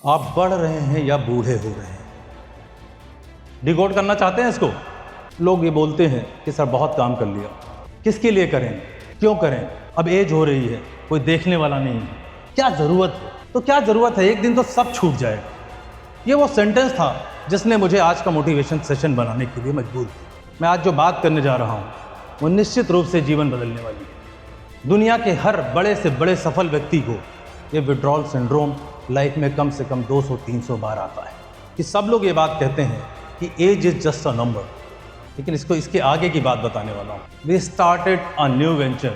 आप बढ़ रहे हैं या बूढ़े हो रहे हैं? डिकोड करना चाहते हैं इसको? लोग ये बोलते हैं कि सर बहुत काम कर लिया। किसके लिए करें, क्यों करें? अब एज हो रही है, कोई देखने वाला नहीं है, क्या ज़रूरत है? तो क्या ज़रूरत है, एक दिन तो सब छूट जाएगा। ये वो सेंटेंस था जिसने मुझे आज का मोटिवेशन सेशन बनाने के लिए मजबूर किया। मैं आज जो बात करने जा रहा हूँ वो निश्चित रूप से जीवन बदलने वाली है। दुनिया के हर बड़े से बड़े सफल व्यक्ति को ये विड्रॉल सिंड्रोम लाइफ में कम से कम 200-300 बार आता है। कि सब लोग ये बात कहते हैं कि age is just a number, लेकिन इसके आगे की बात बताने वाला हूँ। We started a new venture,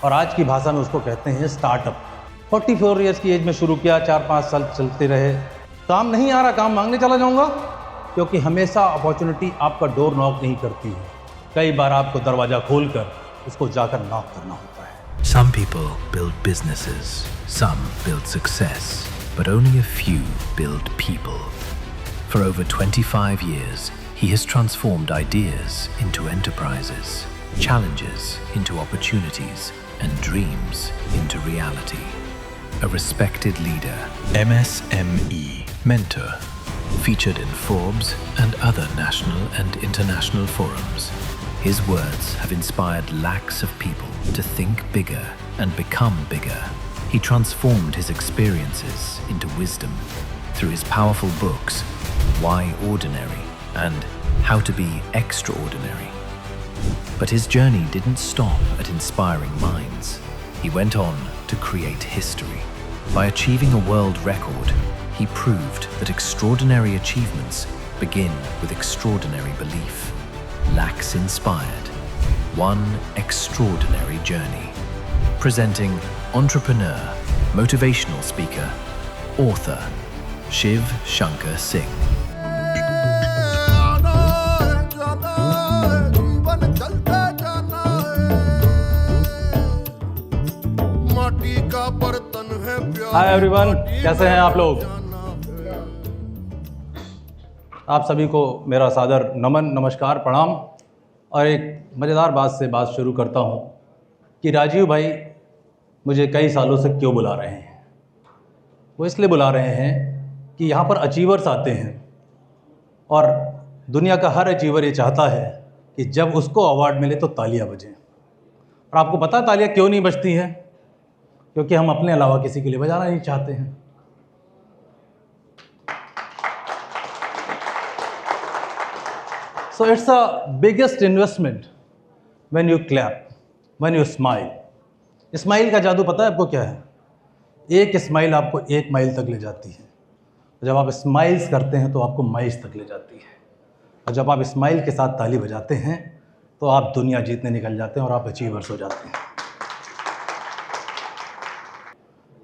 और आज की भाषा में उसको कहते हैं स्टार्टअप। 44 ईयर्स की एज में शुरू किया, 4-5 साल चलते रहे। काम नहीं आ रहा, काम मांगने चला जाऊँगा, क्योंकि हमेशा अपॉर्चुनिटी आपका डोर नॉक नहीं करती है। कई बार आपको दरवाज़ा खोलकर उसको जाकर नॉक करना होता है। Some people build businesses, some build success, but only a few build people. For over 25 years, he has transformed ideas into enterprises, challenges into opportunities, and dreams into reality. A respected leader, MSME mentor, featured in Forbes and other national and international forums. His words have inspired lakhs of people to think bigger and become bigger. He transformed his experiences into wisdom through his powerful books, Why Ordinary and How to Be Extraordinary. But his journey didn't stop at inspiring minds. He went on to create history. By achieving a world record, he proved that extraordinary achievements begin with extraordinary belief. Lakhs inspired. One extraordinary journey. Presenting entrepreneur, motivational speaker, author, Shiv Shankar Singh. Hi everyone, कैसे हैं आप लोग? आप सभी को मेरा सादर नमन, नमस्कार, प्रणाम। और एक मज़ेदार बात से बात शुरू करता हूं कि राजीव भाई मुझे कई सालों से क्यों बुला रहे हैं। वो इसलिए बुला रहे हैं कि यहाँ पर अचीवर्स आते हैं, और दुनिया का हर अचीवर ये चाहता है कि जब उसको अवार्ड मिले तो तालियां बजें। और आपको पता है तालियां क्यों नहीं बजती हैं? क्योंकि हम अपने अलावा किसी के लिए बजाना नहीं चाहते हैं। So it's the biggest investment when you clap, when you smile. Smile का जादू पता है आपको क्या है? एक स्माइल आपको 1 माइल तक ले जाती है। जब आप स्माइल्स करते हैं तो आपको माइल्स तक ले जाती है। और जब आप स्माइल के साथ ताली बजाते हैं तो आप दुनिया जीतने निकल जाते हैं और आप अचीवर्स हो जाते हैं।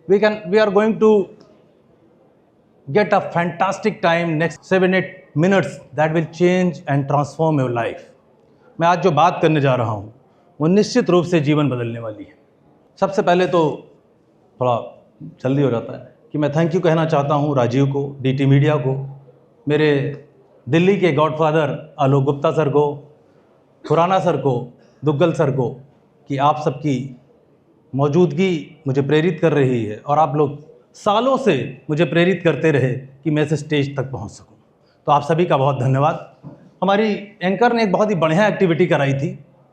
We are going to get a fantastic time next 7-8 minutes that will change and transform your life. मैं आज जो बात करने जा रहा हूँ वो निश्चित रूप से जीवन बदलने वाली है। सबसे पहले तो थोड़ा जल्दी हो जाता है कि मैं थैंक यू कहना चाहता हूँ राजीव को, DT मीडिया को, मेरे दिल्ली के गॉडफादर आलोक गुप्ता सर को, खुराना सर को, दुग्गल सर को, कि आप सबकी मौजूदगी मुझे प्रेरित कर रही है और आप लोग सालों से मुझे प्रेरित करते रहे कि मैं इस स्टेज तक पहुंच सकूं। तो आप सभी का बहुत धन्यवाद। हमारी एंकर ने एक बहुत ही बढ़िया एक्टिविटी कराई थी,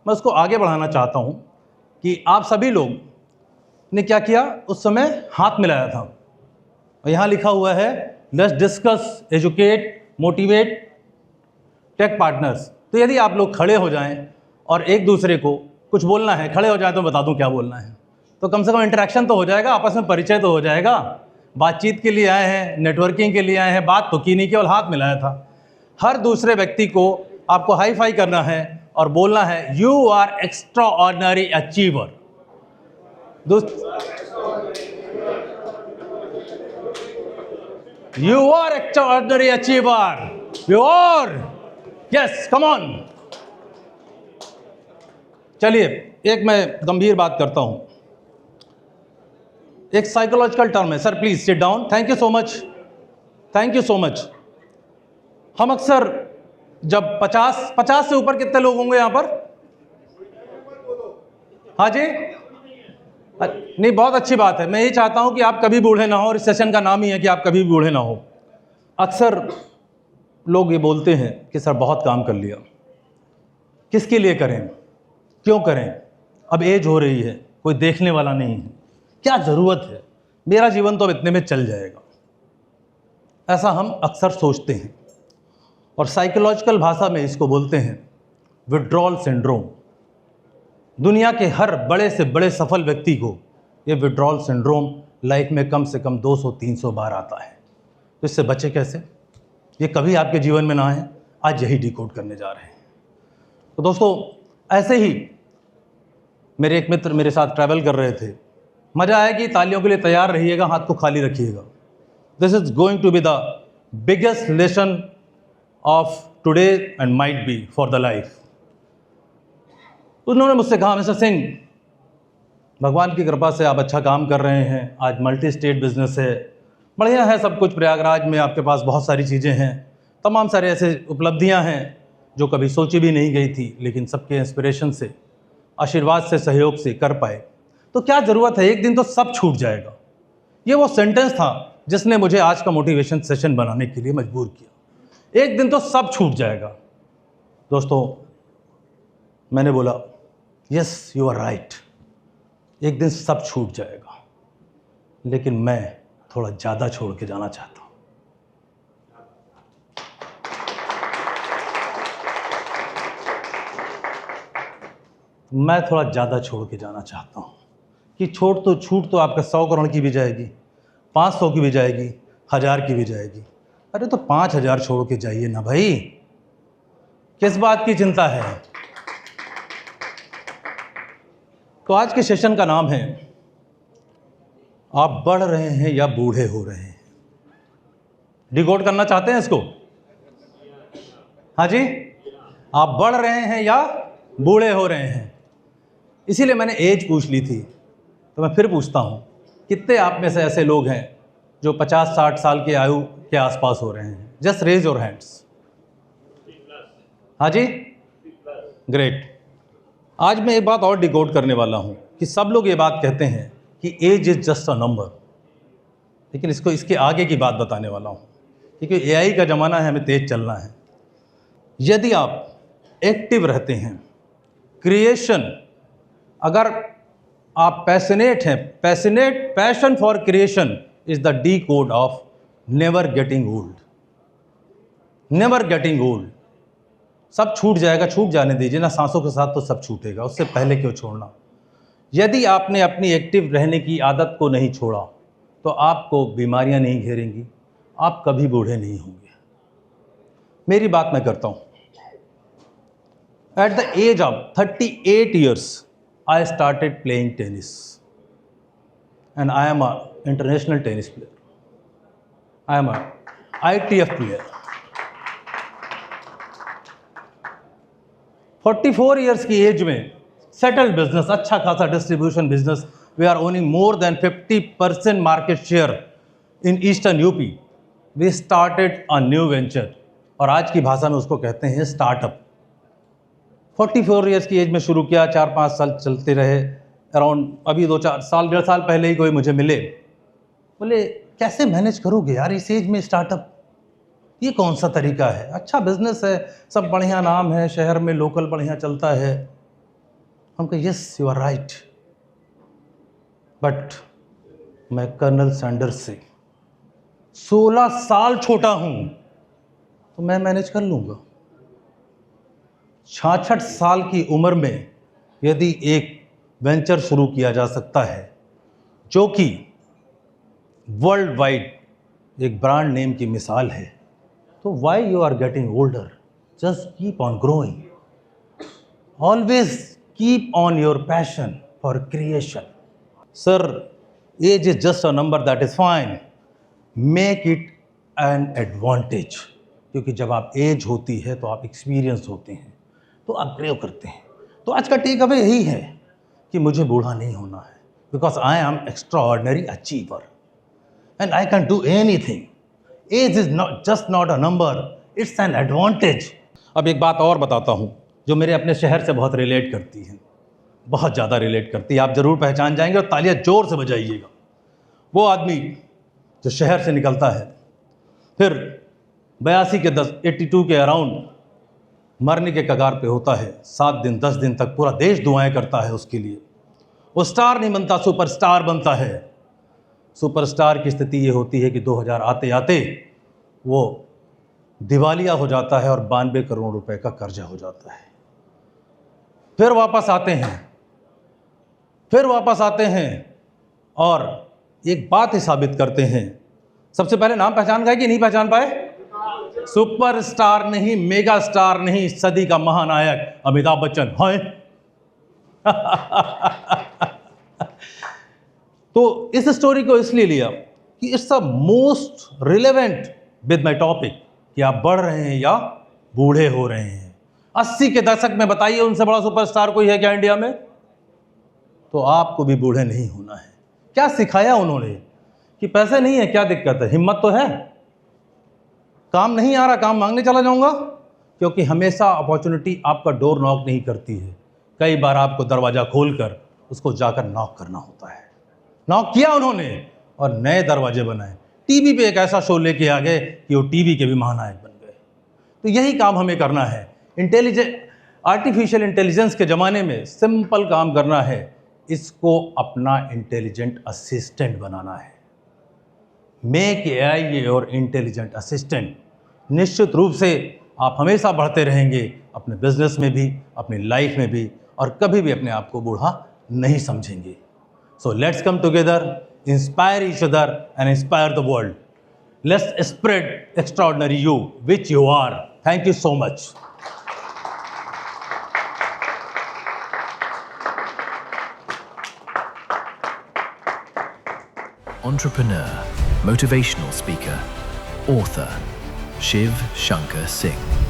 मैं उसको आगे बढ़ाना चाहता हूं कि आप सभी लोग ने क्या किया, उस समय हाथ मिलाया था और यहाँ लिखा हुआ है let's discuss, educate, motivate, take partners. तो यदि आप लोग खड़े हो जाएं और एक दूसरे को कुछ बोलना है, खड़े हो जाए तो बता दूं क्या बोलना है, तो कम से कम इंटरेक्शन तो हो जाएगा, आपस में परिचय तो हो जाएगा। बातचीत के लिए आए हैं, नेटवर्किंग के लिए आए हैं, बात तो की नहीं, केवल हाथ मिलाया था। हर दूसरे व्यक्ति को आपको हाई फाई करना है और बोलना है you are extra ordinary achiever. You are extra ordinary achiever, you are, yes, come on. चलिए एक मैं गंभीर बात करता हूं। एक साइकोलॉजिकल टर्म है। Sir please sit down, thank you so much, thank you so much. हम अक्सर जब 50 से ऊपर कितने लोग होंगे यहाँ पर? हाँ जी, नहीं, बहुत अच्छी बात है। मैं ये चाहता हूं कि आप कभी बूढ़े ना हो, और इस सेशन का नाम ही है कि आप कभी भी बूढ़े ना हो। अक्सर लोग ये बोलते हैं कि सर बहुत काम कर लिया, किसके लिए करें, क्यों करें, अब एज हो रही है, कोई देखने वाला नहीं है, क्या ज़रूरत है, मेरा जीवन तो अब इतने में चल जाएगा। ऐसा हम अक्सर सोचते हैं, और साइकोलॉजिकल भाषा में इसको बोलते हैं विड्रॉल सिंड्रोम। दुनिया के हर बड़े से बड़े सफल व्यक्ति को ये विड्रॉल सिंड्रोम लाइफ में कम से कम 200-300 बार आता है। तो इससे बचे कैसे, ये कभी आपके जीवन में ना आए, आज यही डिकोड करने जा रहे हैं। तो दोस्तों, ऐसे ही मेरे एक मित्र मेरे साथ ट्रैवल कर रहे थे। मज़ा आएगी, तालियों के लिए तैयार रहिएगा, हाथ को खाली रखिएगा। This is going to be the biggest lesson of today and might be for the life. उन्होंने मुझसे कहा, मिस्टर सिंह, भगवान की कृपा से आप अच्छा काम कर रहे हैं, आज मल्टी स्टेट बिजनेस है, बढ़िया है सब कुछ, प्रयागराज में आपके पास बहुत सारी चीज़ें हैं, तमाम सारे ऐसे उपलब्धियां हैं जो कभी सोची भी नहीं गई थी, लेकिन सबके इंस्पिरेशन से, आशीर्वाद से, सहयोग से कर पाए। तो क्या ज़रूरत है, एक दिन तो सब छूट जाएगा। ये वो सेंटेंस था जिसने मुझे आज का मोटिवेशन सेशन बनाने के लिए मजबूर किया। एक दिन तो सब छूट जाएगा। दोस्तों, मैंने बोला यस यू आर राइट, एक दिन सब छूट जाएगा, लेकिन मैं थोड़ा ज़्यादा छोड़ के जाना चाहता हूँ। मैं थोड़ा ज़्यादा छोड़ के जाना चाहता हूँ कि छूट तो आपका 100 करोड़ की भी जाएगी, 500 की भी जाएगी, 1000 की भी जाएगी। अरे तो 5000 छोड़ के जाइए ना भाई, किस बात की चिंता है। तो आज के सेशन का नाम है आप बढ़ रहे हैं या बूढ़े हो रहे हैं। डिकोड करना चाहते हैं इसको? हाँ जी, आप बढ़ रहे हैं या बूढ़े हो रहे हैं। इसीलिए मैंने एज पूछ ली थी, तो मैं फिर पूछता हूँ, कितने आप में से ऐसे लोग हैं जो 50-60 साल की आयु के आसपास हो रहे हैं? Just raise your hands. हाँ जी, ग्रेट। आज मैं एक बात और डिकोड करने वाला हूँ कि सब लोग ये बात कहते हैं कि age is just a number, लेकिन इसके आगे की बात बताने वाला हूँ, क्योंकि एआई का ज़माना है, हमें तेज चलना है। यदि आप एक्टिव रहते हैं, क्रिएशन, अगर आप पैशनेट हैं, passion for creation is the D code of never getting old. Never getting old. सब छूट जाएगा, छूट जाने दीजिए ना, सांसों के साथ तो सब छूटेगा, उससे पहले क्यों छोड़ना। यदि आपने अपनी एक्टिव रहने की आदत को नहीं छोड़ा तो आपको बीमारियां नहीं घेरेंगी, आप कभी बूढ़े नहीं होंगे। मेरी बात मैं करता हूँ। At the age of 38 years I started playing tennis and I am a international tennis player. I am a ITF player. 44 years की एज में सेटल्ड बिजनेस, अच्छा खासा distribution business, we are owning more than 50% market share in eastern UP. We started a new venture, और आज की भाषा में उसको कहते हैं स्टार्टअप। 44 ईयर्स की एज में शुरू किया, 4-5 साल चलते रहे अराउंड। अभी 2-4 साल, 1.5 साल पहले ही कोई मुझे मिले, बोले कैसे मैनेज करोगे यार इस एज में स्टार्टअप, ये कौन सा तरीका है, अच्छा बिजनेस है, सब बढ़िया नाम है, शहर में लोकल बढ़िया चलता है। हम कहे yes you are right, but मैं कर्नल सैंडर्स से 16 साल छोटा हूँ, तो मैं मैनेज कर लूँगा। 66 साल की उम्र में यदि एक वेंचर शुरू किया जा सकता है जो कि वर्ल्ड वाइड एक ब्रांड नेम की मिसाल है, तो why you are getting older, just keep on growing, always keep on your passion for creation. Sir, age is just a number, that is fine, make it an advantage, क्योंकि जब आप as होती है तो आप एक्सपीरियंस होते हैं, तो आप ग्रो करते हैं। तो आज का टेक अवे यही है कि मुझे बूढ़ा नहीं होना है, because I am extra ordinary achiever and I can do anything. Age is just not a number, it's an advantage. अब एक बात और बताता हूँ जो मेरे अपने शहर से बहुत रिलेट करती है। बहुत ज़्यादा रिलेट करती है, आप ज़रूर पहचान जाएंगे और तालियां जोर से बजाइएगा। वो आदमी जो शहर से निकलता है, फिर 82 के 82 के अराउंड मरने के कगार पे होता है, 7 दिन 10 दिन तक पूरा देश दुआएं करता है उसके लिए। वो स्टार नहीं बनता, सुपरस्टार बनता है। सुपरस्टार की स्थिति ये होती है कि 2000 आते आते वो दिवालिया हो जाता है और 92 करोड़ रुपए का कर्जा हो जाता है। फिर वापस आते हैं और एक बात ही साबित करते हैं। सबसे पहले नाम पहचान गए कि नहीं पहचान पाए? सुपरस्टार नहीं, मेगा स्टार नहीं, सदी का महानायक अमिताभ बच्चन है। तो इस स्टोरी को इसलिए लिया कि it's the most relevant with my topic कि आप बढ़ रहे हैं या बूढ़े हो रहे हैं। 80 के दशक में बताइए उनसे बड़ा सुपरस्टार कोई है क्या इंडिया में? तो आपको भी बूढ़े नहीं होना है। क्या सिखाया उन्होंने कि पैसे नहीं है, क्या दिक्कत है, हिम्मत तो है, काम नहीं आ रहा, काम मांगने चला जाऊंगा, क्योंकि हमेशा अपॉर्चुनिटी आपका डोर नॉक नहीं करती है। कई बार आपको दरवाजा खोलकर उसको जाकर नॉक करना होता है। नॉक किया उन्होंने और नए दरवाजे बनाए। टीवी पे एक ऐसा शो लेके आ गए कि वो टीवी के भी महानायक बन गए। तो यही काम हमें करना है। आर्टिफिशियल इंटेलिजेंस के ज़माने में सिंपल काम करना है, इसको अपना इंटेलिजेंट असिस्टेंट बनाना है। Make AI your intelligent assistant. निश्चित रूप से आप हमेशा बढ़ते रहेंगे, अपने बिजनेस में भी, अपनी लाइफ में भी, और कभी भी अपने आप को बूढ़ा नहीं समझेंगे। So let's come together, inspire each other and inspire the world. Let's spread extraordinary you which you are. Thank you so much. Entrepreneur, motivational speaker, author, Shiv Shankar Singh.